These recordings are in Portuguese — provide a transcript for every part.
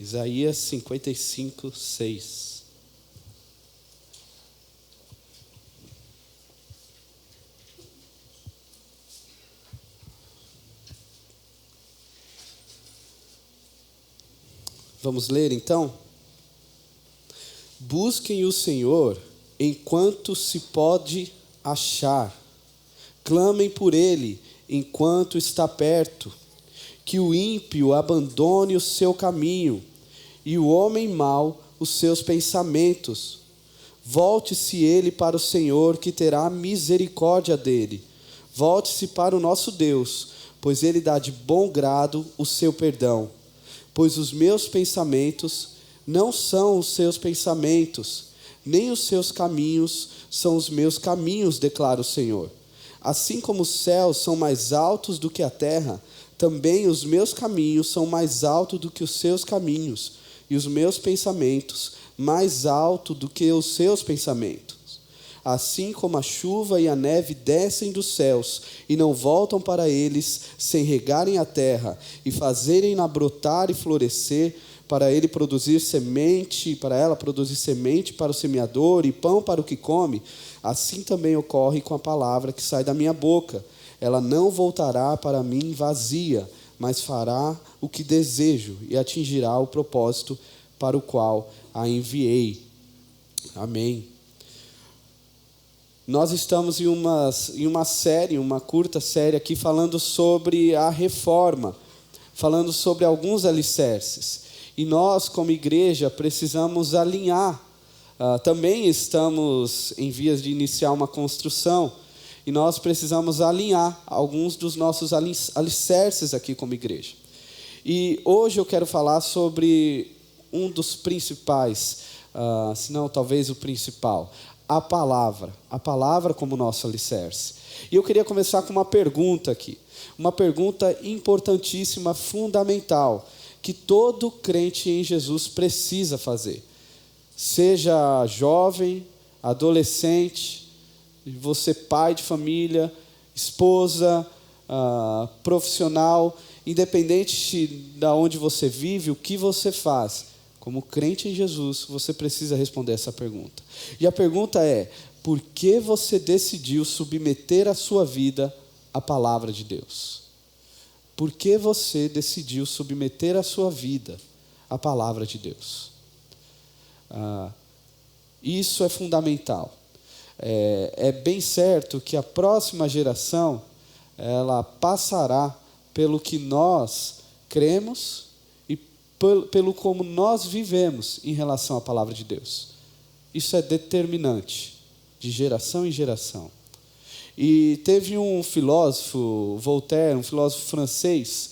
Isaías 55, 6. Vamos ler então? Busquem o Senhor enquanto se pode achar. Clamem por Ele enquanto está perto. Que o ímpio abandone o seu caminho e o homem mau os seus pensamentos. Volte-se ele para o Senhor, que terá misericórdia dele. Volte-se para o nosso Deus, pois Ele dá de bom grado o seu perdão. Pois os meus pensamentos não são os seus pensamentos, nem os seus caminhos são os meus caminhos, declara o Senhor. Assim como os céus são mais altos do que a terra, também os meus caminhos são mais altos do que os seus caminhos, e os meus pensamentos mais altos do que os seus pensamentos. Assim como a chuva e a neve descem dos céus e não voltam para eles sem regarem a terra e fazerem-na brotar e florescer, para ela produzir semente para o semeador e pão para o que come, assim também ocorre com a palavra que sai da minha boca. Ela não voltará para mim vazia, mas fará o que desejo e atingirá o propósito para o qual a enviei. Amém. Nós estamos em uma curta série aqui, falando sobre a reforma, falando sobre alguns alicerces. E nós, como igreja, precisamos alinhar. Também estamos em vias de iniciar uma construção, e nós precisamos alinhar alguns dos nossos alicerces aqui como igreja. E hoje eu quero falar sobre um dos principais, se não talvez o principal, a palavra como nosso alicerce. E eu queria começar com uma pergunta aqui, uma pergunta importantíssima, fundamental, que todo crente em Jesus precisa fazer. Seja jovem, adolescente, você pai de família, esposa, profissional, independente de onde você vive, o que você faz, como crente em Jesus, você precisa responder essa pergunta. E a pergunta é: por que você decidiu submeter a sua vida à palavra de Deus? Por que você decidiu submeter a sua vida à palavra de Deus? Isso é fundamental. É bem certo que a próxima geração, ela passará pelo que nós cremos e pelo como nós vivemos em relação à palavra de Deus. Isso é determinante, de geração em geração. E teve um filósofo, Voltaire, um filósofo francês,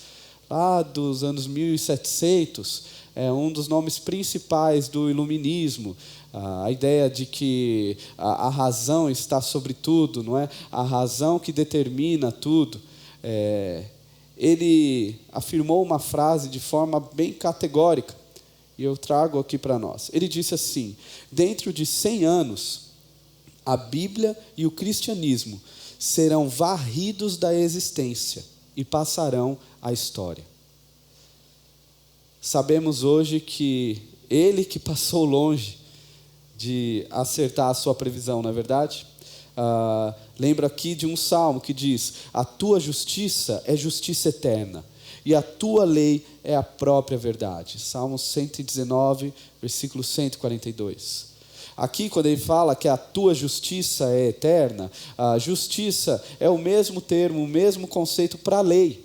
lá dos anos 1700, um dos nomes principais do iluminismo, a ideia de que a razão está sobre tudo, não é? A razão que determina tudo. Ele afirmou uma frase de forma bem categórica, e eu trago aqui para nós. Ele disse assim: dentro de 100 anos, a Bíblia e o cristianismo serão varridos da existência e passarão à história. Sabemos hoje que ele que passou longe de acertar a sua previsão, não é verdade? Lembro aqui de um salmo que diz: a tua justiça é justiça eterna, e a tua lei é a própria verdade. Salmo 119, versículo 142. Aqui, quando ele fala que a tua justiça é eterna, a justiça é o mesmo termo, o mesmo conceito para a lei,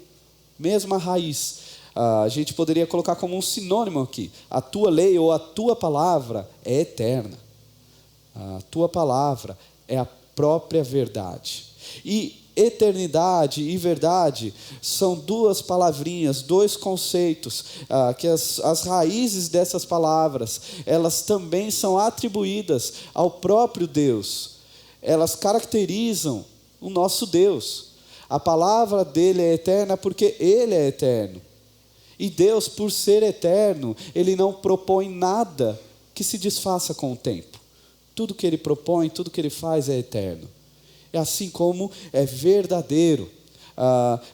mesma raiz. A gente poderia colocar como um sinônimo aqui: a tua lei ou a tua palavra é eterna. A tua palavra é a própria verdade. E eternidade e verdade são duas palavrinhas, dois conceitos, que as raízes dessas palavras, elas também são atribuídas ao próprio Deus. Elas caracterizam o nosso Deus. A palavra dele é eterna porque ele é eterno. E Deus, por ser eterno, ele não propõe nada que se desfaça com o tempo. Tudo que ele propõe, tudo que ele faz é eterno. É assim como é verdadeiro.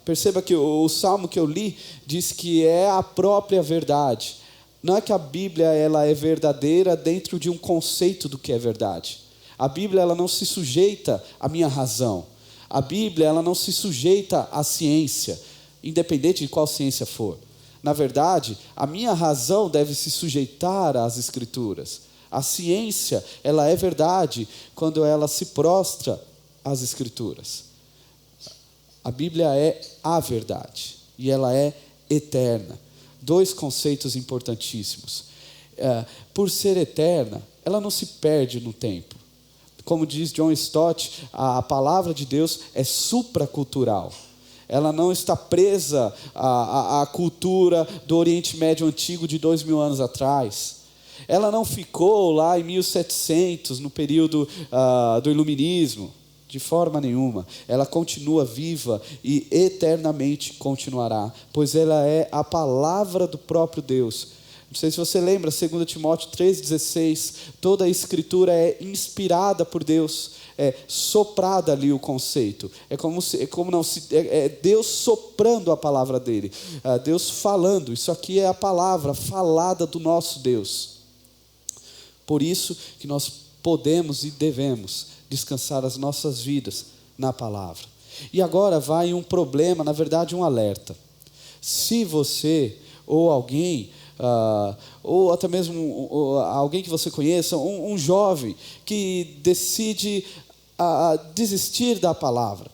Perceba que o salmo que eu li diz que é a própria verdade. Não é que a Bíblia ela é verdadeira dentro de um conceito do que é verdade. A Bíblia ela não se sujeita à minha razão. A Bíblia ela não se sujeita à ciência, independente de qual ciência for. Na verdade, a minha razão deve se sujeitar às Escrituras. A ciência ela é verdade quando ela se prostra às Escrituras. A Bíblia é a verdade e ela é eterna. 2 conceitos importantíssimos. Por ser eterna, ela não se perde no tempo. Como diz John Stott, a palavra de Deus é supracultural. Ela não está presa à cultura do Oriente Médio Antigo de 2000 anos atrás. Ela não ficou lá em 1700, no período do Iluminismo. De forma nenhuma. Ela continua viva e eternamente continuará, pois ela é a palavra do próprio Deus. Não sei se você lembra, 2 Timóteo 3,16, toda a Escritura é inspirada por Deus, é soprada ali o conceito. É Deus soprando a palavra dele, Deus falando. Isso aqui é a palavra falada do nosso Deus. Por isso que nós podemos e devemos descansar as nossas vidas na palavra. E agora vai um problema, na verdade um alerta. Se você ou alguém, ou até mesmo alguém que você conheça, um jovem que decide desistir da palavra,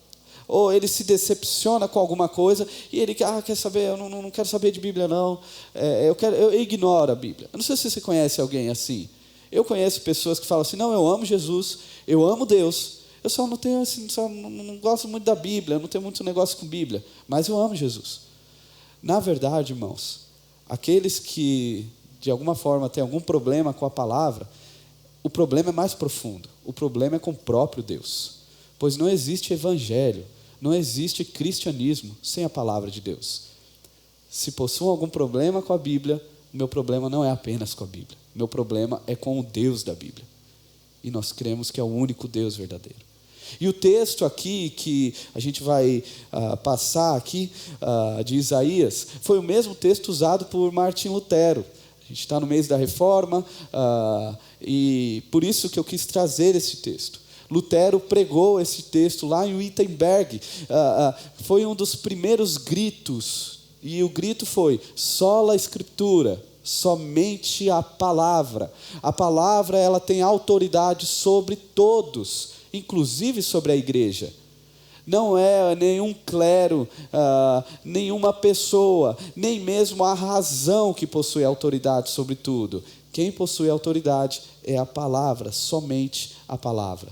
ou ele se decepciona com alguma coisa e ele quer saber, eu não quero saber de Bíblia não, eu ignoro a Bíblia. Eu não sei se você conhece alguém assim. Eu conheço pessoas que falam assim, não, eu amo Jesus, eu amo Deus, eu só não tenho não gosto muito da Bíblia, não tenho muito negócio com Bíblia, mas eu amo Jesus. Na verdade, irmãos, aqueles que de alguma forma têm algum problema com a palavra, o problema é mais profundo, o problema é com o próprio Deus, pois não existe evangelho, não existe cristianismo sem a palavra de Deus. Se possuam algum problema com a Bíblia, o meu problema não é apenas com a Bíblia. Meu problema é com o Deus da Bíblia. E nós cremos que é o único Deus verdadeiro. E o texto aqui que a gente vai passar aqui, de Isaías, foi o mesmo texto usado por Martim Lutero. A gente está no mês da Reforma, e por isso que eu quis trazer esse texto. Lutero pregou esse texto lá em Wittenberg. Foi um dos primeiros gritos. E o grito foi, sola Escritura. Somente a palavra. A palavra ela tem autoridade sobre todos, inclusive sobre a igreja. Não é nenhum clero, nenhuma pessoa, nem mesmo a razão que possui autoridade sobre tudo. Quem possui autoridade é a palavra, somente a palavra.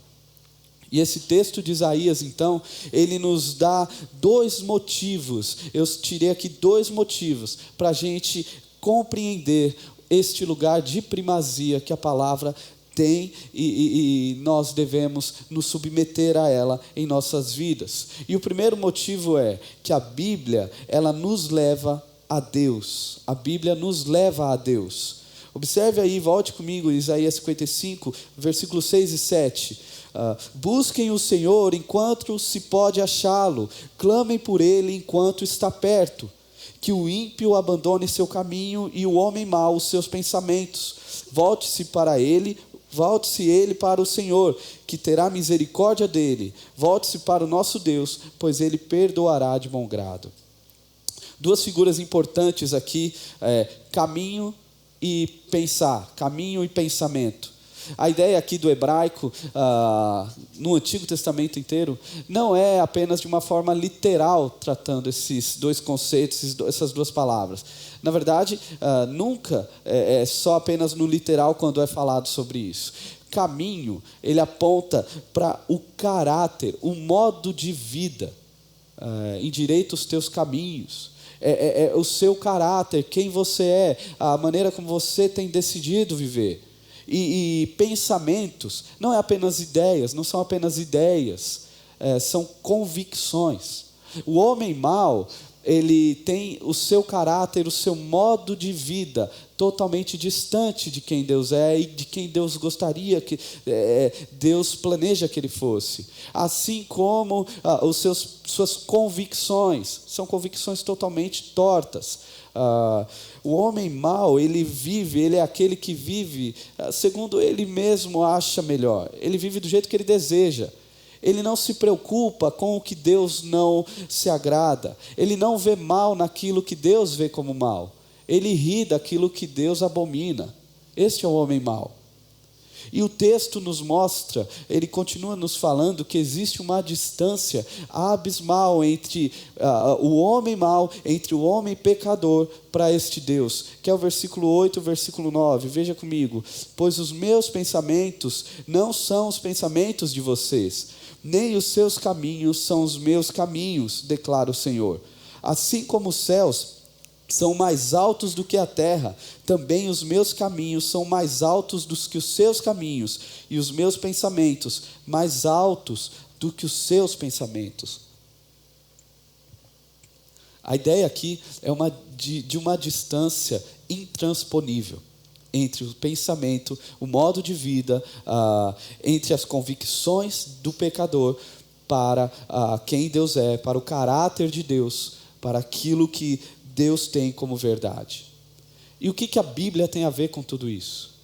E esse texto de Isaías, então, ele nos dá 2 motivos. Eu tirei aqui 2 motivos para a gente compreender este lugar de primazia que a palavra tem e nós devemos nos submeter a ela em nossas vidas. E o primeiro motivo é que a Bíblia, ela nos leva a Deus. A Bíblia nos leva a Deus. Observe aí, volte comigo, Isaías 55, versículos 6 e 7. Busquem o Senhor enquanto se pode achá-lo, clamem por Ele enquanto está perto. Que o ímpio abandone seu caminho e o homem mau os seus pensamentos. Volte-se ele para o Senhor, que terá misericórdia dele. Volte-se para o nosso Deus, pois ele perdoará de bom grado. 2 figuras importantes aqui, caminho e pensar, caminho e pensamento. A ideia aqui do hebraico, no Antigo Testamento inteiro, não é apenas de uma forma literal, tratando esses 2 conceitos, essas 2 palavras. Na verdade, nunca é só apenas no literal quando é falado sobre isso. Caminho, ele aponta para o caráter, o modo de vida. Endireita os teus caminhos. É o seu caráter, quem você é, a maneira como você tem decidido viver. E pensamentos, não é apenas ideias, não são apenas ideias, são convicções. O homem mau, ele tem o seu caráter, o seu modo de vida totalmente distante de quem Deus é e de quem Deus gostaria que Deus planeja que ele fosse. Assim como suas convicções, são convicções totalmente tortas. O homem mau, ele é aquele que vive segundo ele mesmo acha melhor. Ele vive do jeito que ele deseja. Ele não se preocupa com o que Deus não se agrada. Ele não vê mal naquilo que Deus vê como mal. Ele ri daquilo que Deus abomina. Este é o homem mau. E o texto nos mostra, ele continua nos falando que existe uma distância abismal entre o homem mau, entre o homem pecador para este Deus, que é o versículo 8, o versículo 9, veja comigo. Pois os meus pensamentos não são os pensamentos de vocês, nem os seus caminhos são os meus caminhos, declara o Senhor. Assim como os céus são mais altos do que a terra, também os meus caminhos são mais altos do que os seus caminhos, e os meus pensamentos mais altos do que os seus pensamentos. A ideia aqui é de uma distância intransponível entre o pensamento, o modo de vida, entre as convicções do pecador para quem Deus é, para o caráter de Deus, para aquilo que Deus tem como verdade. E o que a Bíblia tem a ver com tudo isso?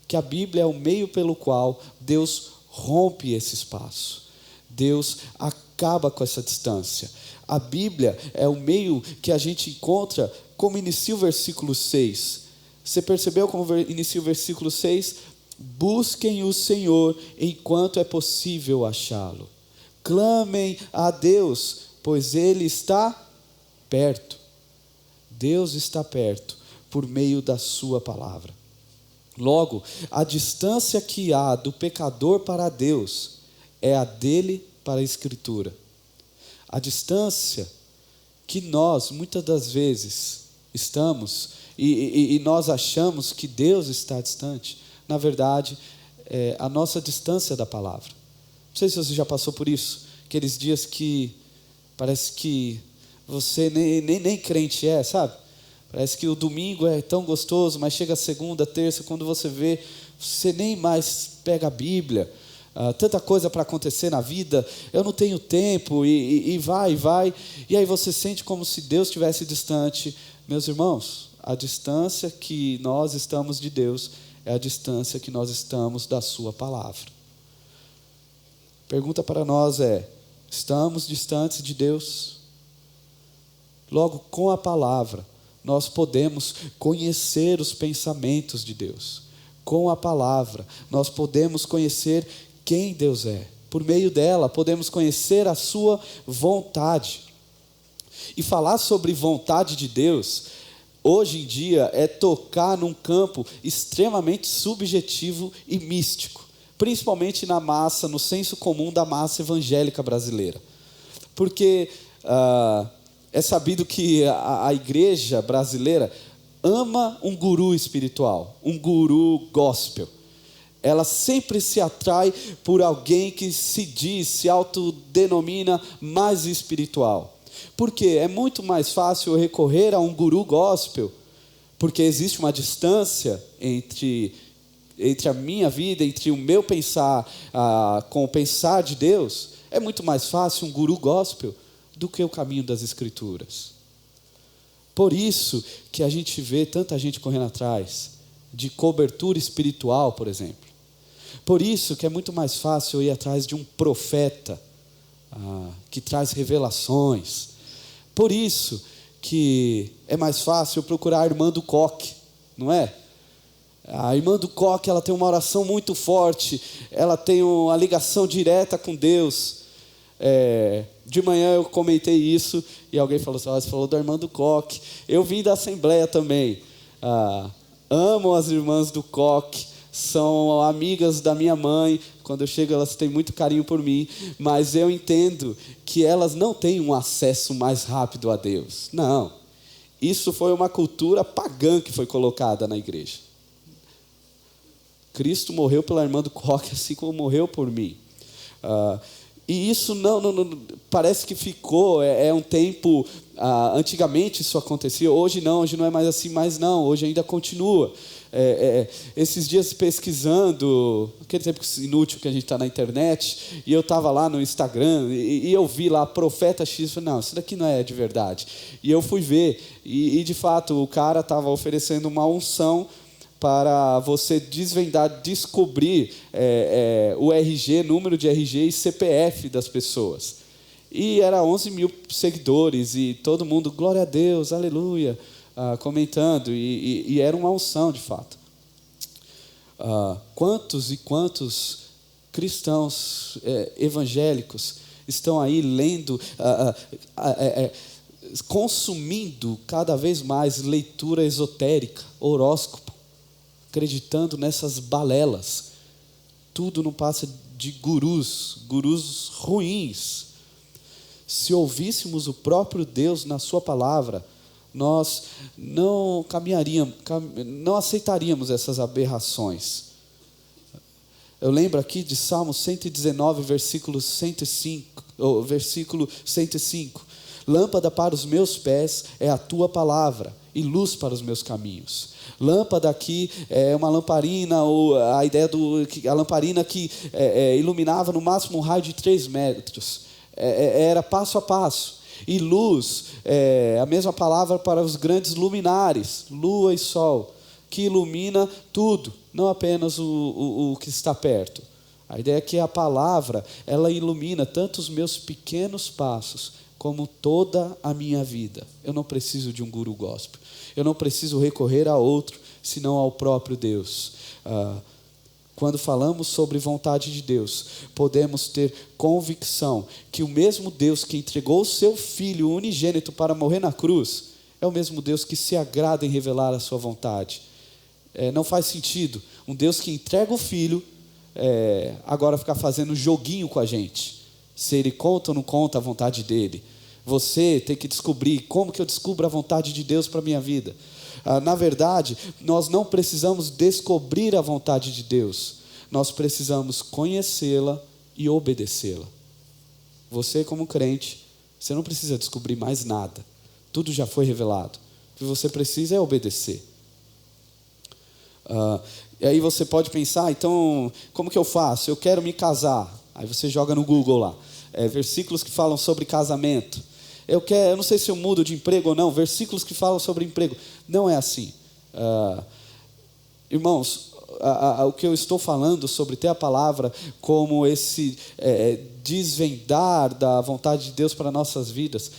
Que a Bíblia é o meio pelo qual Deus rompe esse espaço. Deus acaba com essa distância. A Bíblia é o meio que a gente encontra, como inicia o versículo 6. Você percebeu como inicia o versículo 6? Busquem o Senhor enquanto é possível achá-lo. Clamem a Deus, pois Ele está perto. Deus está perto por meio da sua palavra. Logo, a distância que há do pecador para Deus é a dele para a Escritura. A distância que nós, muitas das vezes, estamos e nós achamos que Deus está distante, na verdade, é a nossa distância da palavra. Não sei se você já passou por isso, aqueles dias que parece que você nem crente é, sabe? Parece que o domingo é tão gostoso, mas chega a segunda, terça, quando você vê, você nem mais pega a Bíblia. Tanta coisa para acontecer na vida, eu não tenho tempo, e vai. E aí você sente como se Deus estivesse distante. Meus irmãos, a distância que nós estamos de Deus é a distância que nós estamos da sua palavra. Pergunta para nós é: estamos distantes de Deus? Logo, com a palavra, nós podemos conhecer os pensamentos de Deus. Com a palavra, nós podemos conhecer quem Deus é. Por meio dela, podemos conhecer a sua vontade. E falar sobre vontade de Deus, hoje em dia, é tocar num campo extremamente subjetivo e místico. Principalmente na massa, no senso comum da massa evangélica brasileira. Porque é sabido que a igreja brasileira ama um guru espiritual, um guru gospel. Ela sempre se atrai por alguém que se autodenomina mais espiritual. Por quê? É muito mais fácil recorrer a um guru gospel, porque existe uma distância entre a minha vida, entre o meu pensar com o pensar de Deus. É muito mais fácil um guru gospel do que o caminho das Escrituras. Por isso que a gente vê tanta gente correndo atrás de cobertura espiritual, por exemplo. Por isso que é muito mais fácil ir atrás de um profeta que traz revelações. Por isso que é mais fácil procurar a irmã do coque, não é? A irmã do coque, ela tem uma oração muito forte, ela tem uma ligação direta com Deus. De manhã eu comentei isso e alguém falou assim: você falou da irmã do coque. Eu vim da Assembleia também. Amo as irmãs do coque, são amigas da minha mãe. Quando eu chego, elas têm muito carinho por mim, mas eu entendo que elas não têm um acesso mais rápido a Deus. Não, isso foi uma cultura pagã que foi colocada na igreja. Cristo morreu pela irmã do coque, assim como morreu por mim. E isso parece que ficou, é um tempo, antigamente isso acontecia, hoje não é mais assim, mas não, hoje ainda continua. Esses dias pesquisando, aquele tempo inútil que a gente está na internet, e eu estava lá no Instagram, e eu vi lá Profeta X, falei, não, isso daqui não é de verdade. E eu fui ver, e de fato o cara estava oferecendo uma unção para você desvendar, descobrir o RG, número de RG e CPF das pessoas. E era 11 mil seguidores, e todo mundo, glória a Deus, aleluia, comentando, e era uma unção de fato. Quantos e quantos cristãos evangélicos estão aí lendo, consumindo cada vez mais leitura esotérica, horóscopo, acreditando nessas balelas. Tudo não passa de gurus ruins. Se ouvíssemos o próprio Deus na sua palavra, nós não aceitaríamos essas aberrações. Eu lembro aqui de Salmo 119, versículo 105. Lâmpada para os meus pés é a tua palavra, e luz para os meus caminhos. Lâmpada aqui é uma lamparina, ou a ideia a lamparina que iluminava no máximo um raio de 3 metros. Era passo a passo. E luz, a mesma palavra para os grandes luminares, lua e sol, que ilumina tudo, não apenas o que está perto. A ideia é que a palavra, ela ilumina tanto os meus pequenos passos, como toda a minha vida. Eu não preciso de um guru gospel. Eu não preciso recorrer a outro, senão ao próprio Deus. Quando falamos sobre vontade de Deus, podemos ter convicção que o mesmo Deus que entregou o seu Filho unigênito para morrer na cruz, é o mesmo Deus que se agrada em revelar a sua vontade. Não faz sentido um Deus que entrega o Filho, agora ficar fazendo joguinho com a gente. Se Ele conta ou não conta a vontade dEle. Você tem que descobrir como que eu descubro a vontade de Deus para a minha vida. Na verdade, nós não precisamos descobrir a vontade de Deus. Nós precisamos conhecê-la e obedecê-la. Você, como crente, você não precisa descobrir mais nada. Tudo já foi revelado. O que você precisa é obedecer. E aí você pode pensar, então, como que eu faço? Eu quero me casar. Aí você joga no Google lá. Versículos que falam sobre casamento. Eu não sei se eu mudo de emprego ou não. Versículos que falam sobre emprego. Não é assim. Irmãos, o que eu estou falando sobre ter a palavra como esse desvendar da vontade de Deus para nossas vidas,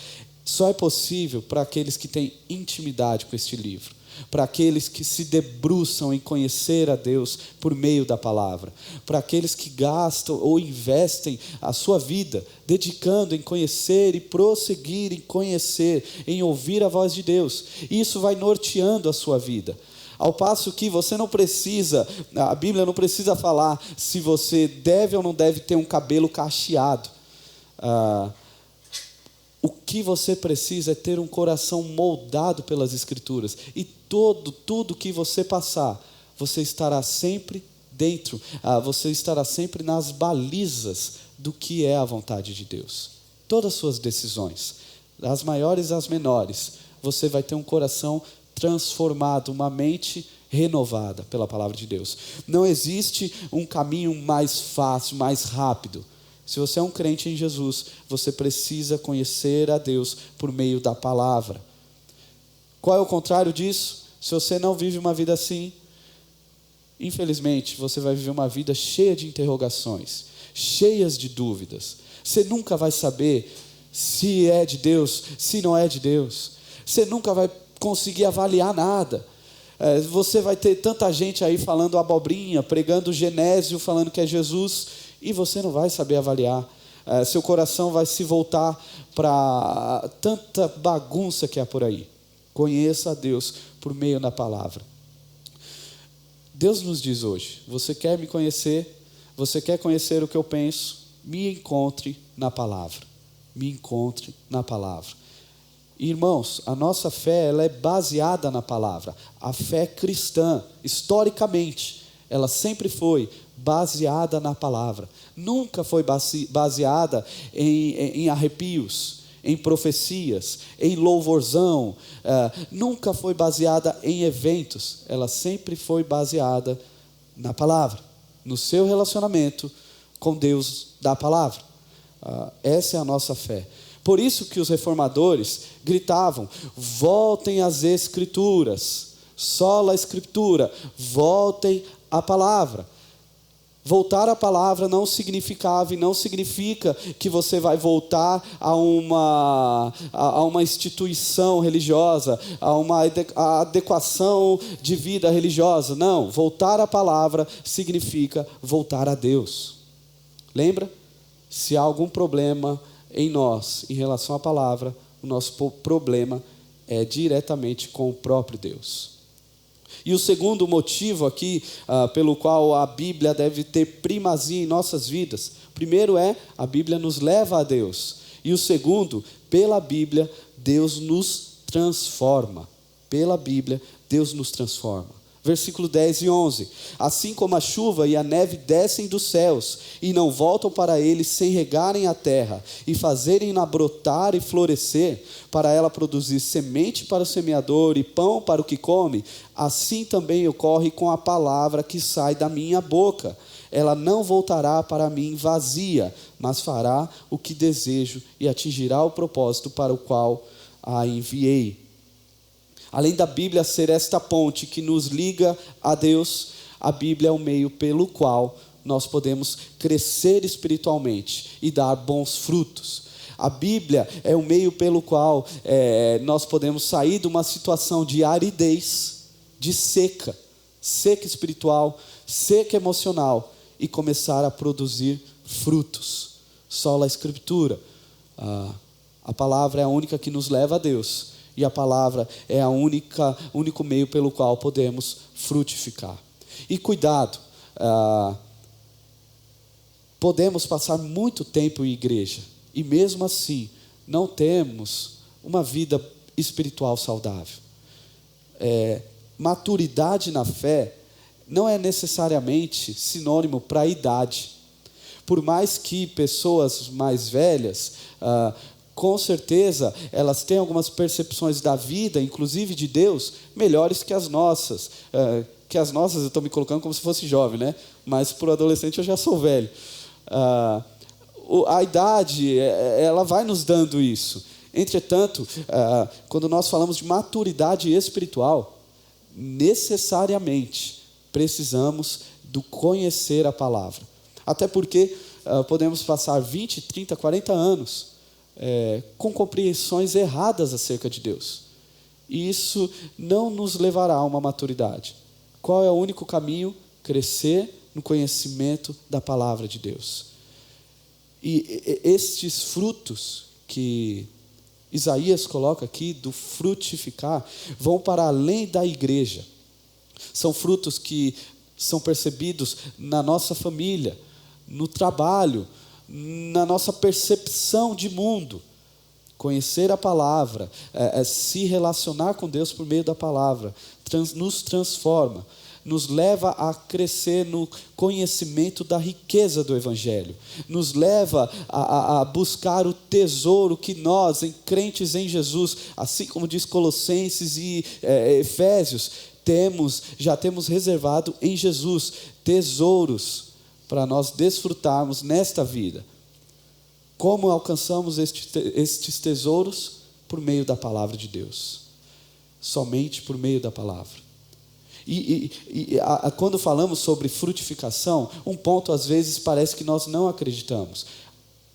só é possível para aqueles que têm intimidade com este livro. Para aqueles que se debruçam em conhecer a Deus por meio da palavra, para aqueles que gastam ou investem a sua vida dedicando em conhecer e prosseguir em conhecer, em ouvir a voz de Deus. Isso vai norteando a sua vida. Ao passo que você não precisa, a Bíblia não precisa falar se você deve ou não deve ter um cabelo cacheado. O que você precisa é ter um coração moldado pelas Escrituras. E tudo que você passar, você estará sempre dentro, você estará sempre nas balizas do que é a vontade de Deus. Todas as suas decisões, as maiores e as menores, você vai ter um coração transformado, uma mente renovada pela palavra de Deus. Não existe um caminho mais fácil, mais rápido. Se você é um crente em Jesus, você precisa conhecer a Deus por meio da palavra. Qual é o contrário disso? Se você não vive uma vida assim, infelizmente, você vai viver uma vida cheia de interrogações, cheias de dúvidas. Você nunca vai saber se é de Deus, se não é de Deus. Você nunca vai conseguir avaliar nada. Você vai ter tanta gente aí falando abobrinha, pregando Genésio, falando que é Jesus, e você não vai saber avaliar. Seu coração vai se voltar para tanta bagunça que há por aí. Conheça a Deus por meio da palavra. Deus nos diz hoje: você quer me conhecer? Você quer conhecer o que eu penso? Me encontre na palavra. Me encontre na palavra. Irmãos, a nossa fé, ela é baseada na palavra. A fé cristã, historicamente, ela sempre foi baseada na palavra. Nunca foi baseada em arrepios, em profecias, em louvorzão. Nunca foi baseada em eventos. Ela sempre foi baseada na palavra, no seu relacionamento com Deus da palavra. Essa é a nossa fé. Por isso que os reformadores gritavam: voltem às Escrituras, sola Escritura, voltem à palavra. Voltar à palavra não significava e não significa que você vai voltar a uma instituição religiosa, a uma adequação de vida religiosa. Não, voltar à palavra significa voltar a Deus. Lembra? Se há algum problema em nós em relação à palavra, o nosso problema é diretamente com o próprio Deus. E o segundo motivo aqui, pelo qual a Bíblia deve ter primazia em nossas vidas, primeiro a Bíblia nos leva a Deus. E o segundo, pela Bíblia, Deus nos transforma. Pela Bíblia, Deus nos transforma. Versículo 10 e 11. Assim como a chuva e a neve descem dos céus e não voltam para eles sem regarem a terra e fazerem-na brotar e florescer, para ela produzir semente para o semeador e pão para o que come, assim também ocorre com a palavra que sai da minha boca. Ela não voltará para mim vazia, mas fará o que desejo e atingirá o propósito para o qual a enviei. Além da Bíblia ser esta ponte que nos liga a Deus, a Bíblia é o meio pelo qual nós podemos crescer espiritualmente e dar bons frutos. A Bíblia é o meio pelo qual nós podemos sair de uma situação de aridez, de seca espiritual, seca emocional, e começar a produzir frutos. Sola Escritura. A palavra é a única que nos leva a Deus. E a palavra é o único meio pelo qual podemos frutificar. E cuidado, podemos passar muito tempo em igreja e mesmo assim não temos uma vida espiritual saudável. Maturidade na fé não é necessariamente sinônimo para idade. Por mais que pessoas mais velhas, com certeza, elas têm algumas percepções da vida, inclusive de Deus, melhores que as nossas. Eu estou me colocando como se fosse jovem, né? Mas para o adolescente eu já sou velho. A idade, ela vai nos dando isso. Entretanto, quando nós falamos de maturidade espiritual, necessariamente precisamos do conhecer a palavra. Até porque podemos passar 20, 30, 40 anos com compreensões erradas acerca de Deus. E isso não nos levará a uma maturidade. Qual é o único caminho? Crescer no conhecimento da palavra de Deus. E estes frutos que Isaías coloca aqui, do frutificar, vão para além da igreja. São frutos que são percebidos na nossa família, no trabalho, na nossa percepção de mundo. Conhecer a palavra, se relacionar com Deus por meio da palavra, nos transforma, nos leva a crescer no conhecimento da riqueza do Evangelho, nos leva a buscar o tesouro que nós, crentes em Jesus, assim como diz Colossenses e Efésios, já temos reservado em Jesus tesouros para nós desfrutarmos nesta vida. Como alcançamos estes tesouros? Por meio da palavra de Deus. Somente por meio da palavra. Quando falamos sobre frutificação, um ponto às vezes parece que nós não acreditamos.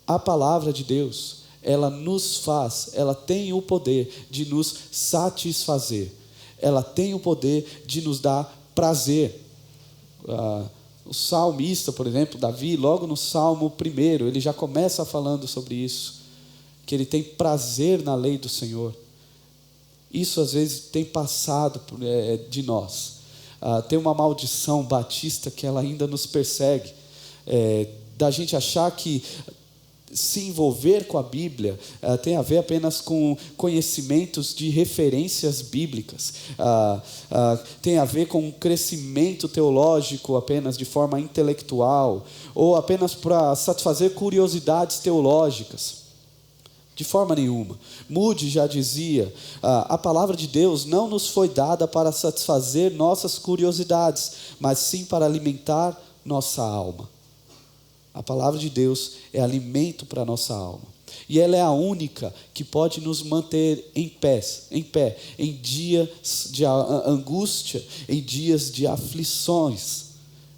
A palavra de Deus, ela tem o poder de nos satisfazer. Ela tem o poder de nos dar prazer. O salmista, por exemplo, Davi, logo no Salmo 1, ele já começa falando sobre isso, que ele tem prazer na lei do Senhor. Isso às vezes tem passado de nós. Tem uma maldição batista que ela ainda nos persegue, da gente achar que se envolver com a Bíblia tem a ver apenas com conhecimentos de referências bíblicas, tem a ver com um crescimento teológico apenas de forma intelectual, ou apenas para satisfazer curiosidades teológicas. De forma nenhuma. Moody já dizia, a palavra de Deus não nos foi dada para satisfazer nossas curiosidades, mas sim para alimentar nossa alma. A palavra de Deus é alimento para a nossa alma. E ela é a única que pode nos manter em pé, em dias de angústia, em dias de aflições.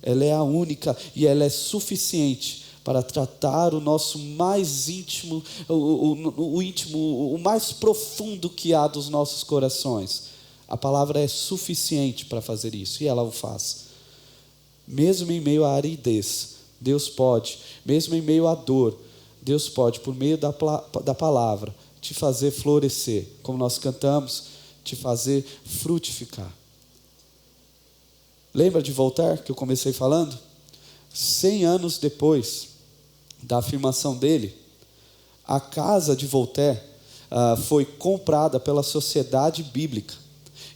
Ela é a única e ela é suficiente para tratar o nosso mais íntimo, o mais profundo que há dos nossos corações. A palavra é suficiente para fazer isso, e ela o faz. Mesmo em meio à aridez, Deus pode, mesmo em meio à dor, Deus pode, por meio da palavra, te fazer florescer, como nós cantamos, te fazer frutificar. Lembra de Voltaire, que eu comecei falando? 100 anos depois da afirmação dele, a casa de Voltaire foi comprada pela Sociedade Bíblica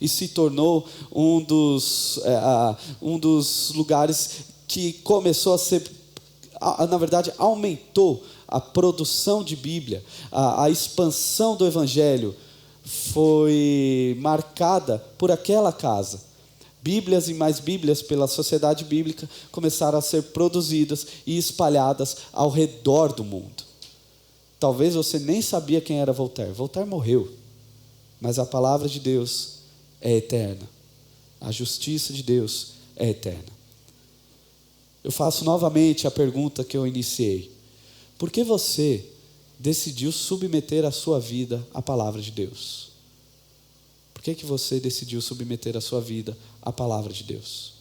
e se tornou um dos lugares que começou a ser, na verdade, aumentou a produção de Bíblia, a expansão do Evangelho foi marcada por aquela casa. Bíblias e mais Bíblias pela Sociedade Bíblica começaram a ser produzidas e espalhadas ao redor do mundo. Talvez você nem sabia quem era Voltaire. Voltaire morreu, mas a palavra de Deus é eterna. A justiça de Deus é eterna. Eu faço novamente a pergunta que eu iniciei. Por que você decidiu submeter a sua vida à palavra de Deus? Por que você decidiu submeter a sua vida à palavra de Deus?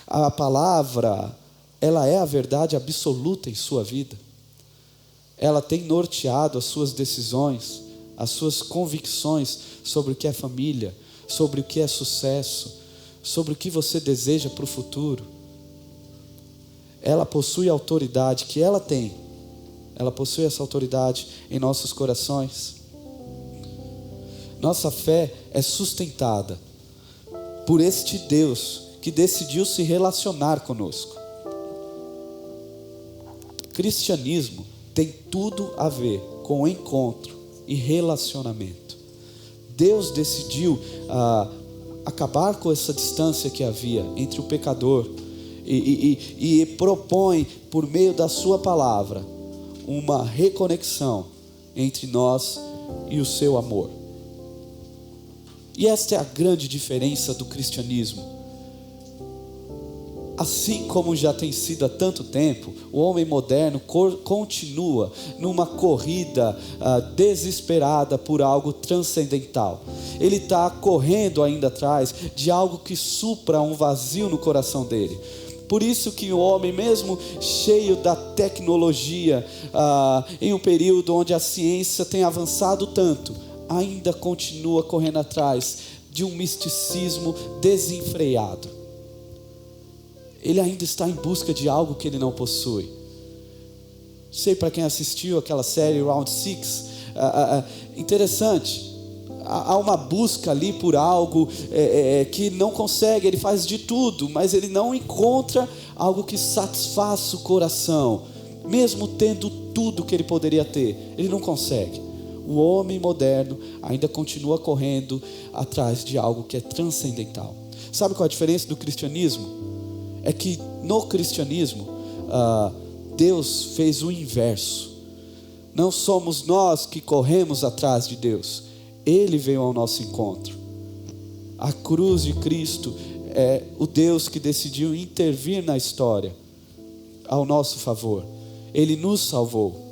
A palavra, ela é a verdade absoluta em sua vida. Ela tem norteado as suas decisões, as suas convicções sobre o que é família, sobre o que é sucesso, sobre o que você deseja para o futuro. Ela possui a autoridade que ela tem. Ela possui essa autoridade em nossos corações. Nossa fé é sustentada por este Deus que decidiu se relacionar conosco. Cristianismo tem tudo a ver com encontro e relacionamento. Deus decidiu acabar com essa distância que havia entre o pecador e propõe, por meio da sua palavra, uma reconexão entre nós e o seu amor. E esta é a grande diferença do cristianismo. Assim como já tem sido há tanto tempo, o homem moderno continua numa corrida desesperada por algo transcendental. Ele está correndo ainda atrás de algo que supra um vazio no coração dele. Por isso que o homem, mesmo cheio da tecnologia, em um período onde a ciência tem avançado tanto, ainda continua correndo atrás de um misticismo desenfreado. Ele ainda está em busca de algo que ele não possui. Sei, para quem assistiu aquela série Round 6, interessante. Há uma busca ali por algo que não consegue, ele faz de tudo, mas ele não encontra algo que satisfaça o coração. Mesmo tendo tudo que ele poderia ter, ele não consegue. O homem moderno ainda continua correndo atrás de algo que é transcendental. Sabe qual é a diferença do cristianismo? É que no cristianismo, Deus fez o inverso. Não somos nós que corremos atrás de Deus. Ele veio ao nosso encontro. A cruz de Cristo é o Deus que decidiu intervir na história ao nosso favor. Ele nos salvou.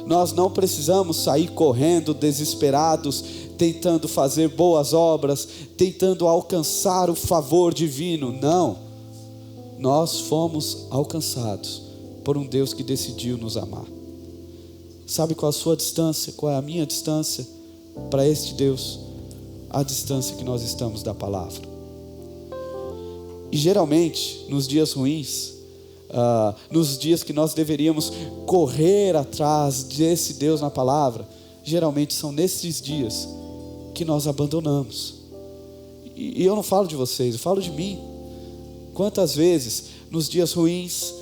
Nós não precisamos sair correndo desesperados, tentando fazer boas obras, tentando alcançar o favor divino. Não. Nós fomos alcançados por um Deus que decidiu nos amar. Sabe qual a sua distância? Qual é a minha distância para este Deus? A distância que nós estamos da palavra. E geralmente, nos dias ruins, nos dias que nós deveríamos correr atrás desse Deus na palavra, geralmente são nesses dias que nós abandonamos. E eu não falo de vocês, eu falo de mim. Quantas vezes nos dias ruins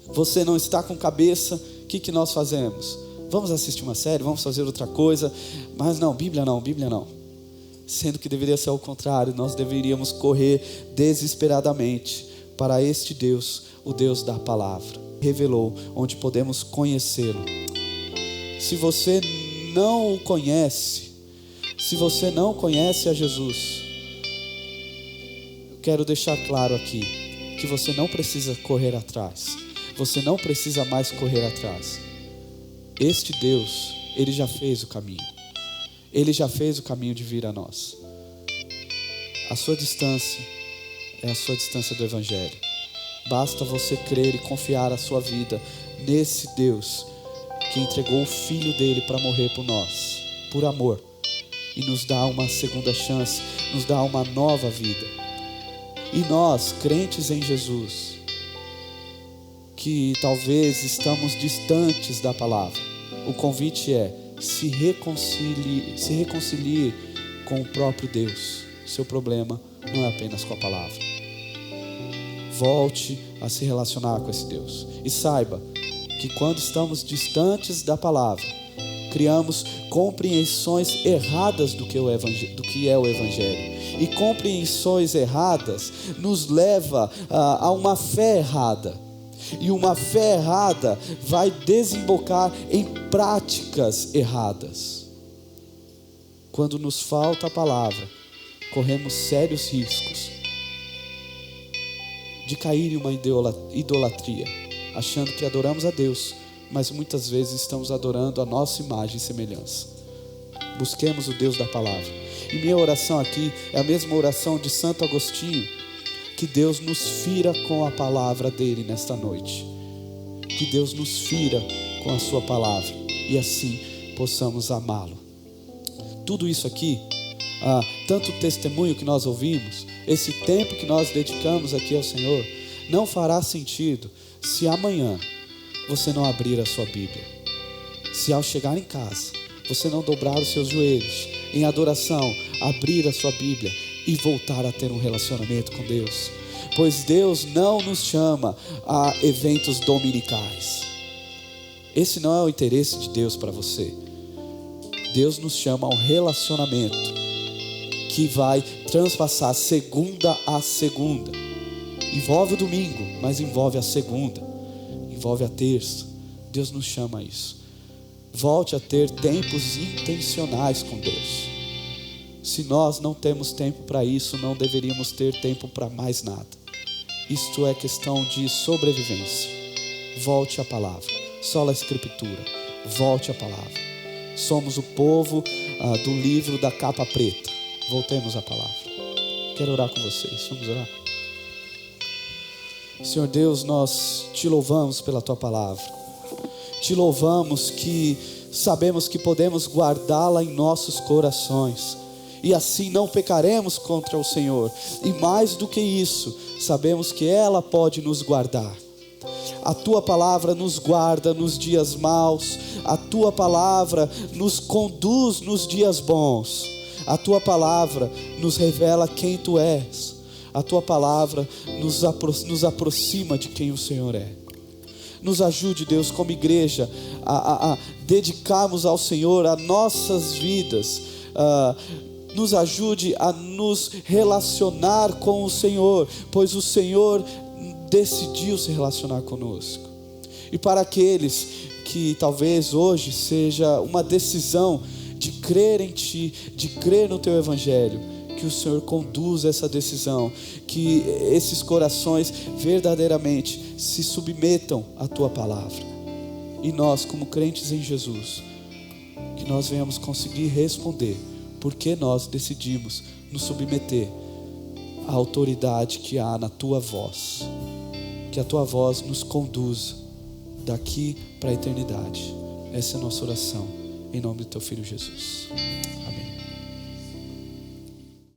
você não está com cabeça, o que nós fazemos? Vamos assistir uma série, vamos fazer outra coisa, mas não, Bíblia não. Sendo que deveria ser ao contrário, nós deveríamos correr desesperadamente para este Deus, o Deus da palavra. Revelou onde podemos conhecê-lo. Se você não o conhece, se você não conhece a Jesus, eu quero deixar claro aqui que você não precisa correr atrás. Você não precisa mais correr atrás. Este Deus, Ele já fez o caminho. Ele já fez o caminho de vir a nós. A sua distância é a sua distância do Evangelho. Basta você crer e confiar a sua vida nesse Deus que entregou o Filho dele para morrer por nós, por amor, e nos dá uma segunda chance, nos dá uma nova vida. E nós, crentes em Jesus, que talvez estamos distantes da palavra, o convite é: se reconcilie com o próprio Deus. Seu problema não é apenas com a palavra. Volte a se relacionar com esse Deus. E saiba que quando estamos distantes da palavra, criamos compreensões erradas do que é o Evangelho. E compreensões erradas nos leva a uma fé errada. E uma fé errada vai desembocar em práticas erradas. Quando nos falta a palavra, corremos sérios riscos de cair em uma idolatria, achando que adoramos a Deus, mas muitas vezes estamos adorando a nossa imagem e semelhança. Busquemos o Deus da palavra. E minha oração aqui é a mesma oração de Santo Agostinho: que Deus nos fira com a palavra dele nesta noite. Que Deus nos fira com a sua palavra e assim possamos amá-lo. Tudo isso aqui, tanto o testemunho que nós ouvimos, esse tempo que nós dedicamos aqui ao Senhor, não fará sentido se amanhã você não abrir a sua Bíblia. Se ao chegar em casa você não dobrar os seus joelhos em adoração, abrir a sua Bíblia e voltar a ter um relacionamento com Deus. Pois Deus não nos chama a eventos dominicais. Esse não é o interesse de Deus para você. Deus nos chama a um relacionamento que vai transpassar segunda a segunda. Envolve o domingo, mas envolve a segunda, envolve a terça. Deus nos chama a isso. Volte a ter tempos intencionais com Deus. Se nós não temos tempo para isso, não deveríamos ter tempo para mais nada. Isto é questão de sobrevivência. Volte à palavra. Sola Escritura. Volte à palavra. Somos o povo do livro da capa preta. Voltemos à palavra. Quero orar com vocês. Vamos orar? Senhor Deus, nós te louvamos pela tua palavra. Te louvamos que sabemos que podemos guardá-la em nossos corações. E assim não pecaremos contra o Senhor. E mais do que isso, sabemos que ela pode nos guardar. A tua palavra nos guarda nos dias maus. A tua palavra nos conduz nos dias bons. A tua palavra nos revela quem tu és. A tua palavra nos aproxima de quem o Senhor é. Nos ajude, Deus, como igreja, a dedicarmos ao Senhor as nossas vidas. Nos ajude a nos relacionar com o Senhor, pois o Senhor decidiu se relacionar conosco. E para aqueles que talvez hoje seja uma decisão de crer em Ti, de crer no Teu Evangelho, que o Senhor conduza essa decisão, que esses corações verdadeiramente se submetam à Tua palavra. E nós, como crentes em Jesus, que nós venhamos conseguir responder porque nós decidimos nos submeter à autoridade que há na Tua voz. Que a Tua voz nos conduza daqui para a eternidade. Essa é a nossa oração, em nome do Teu Filho Jesus. Amém.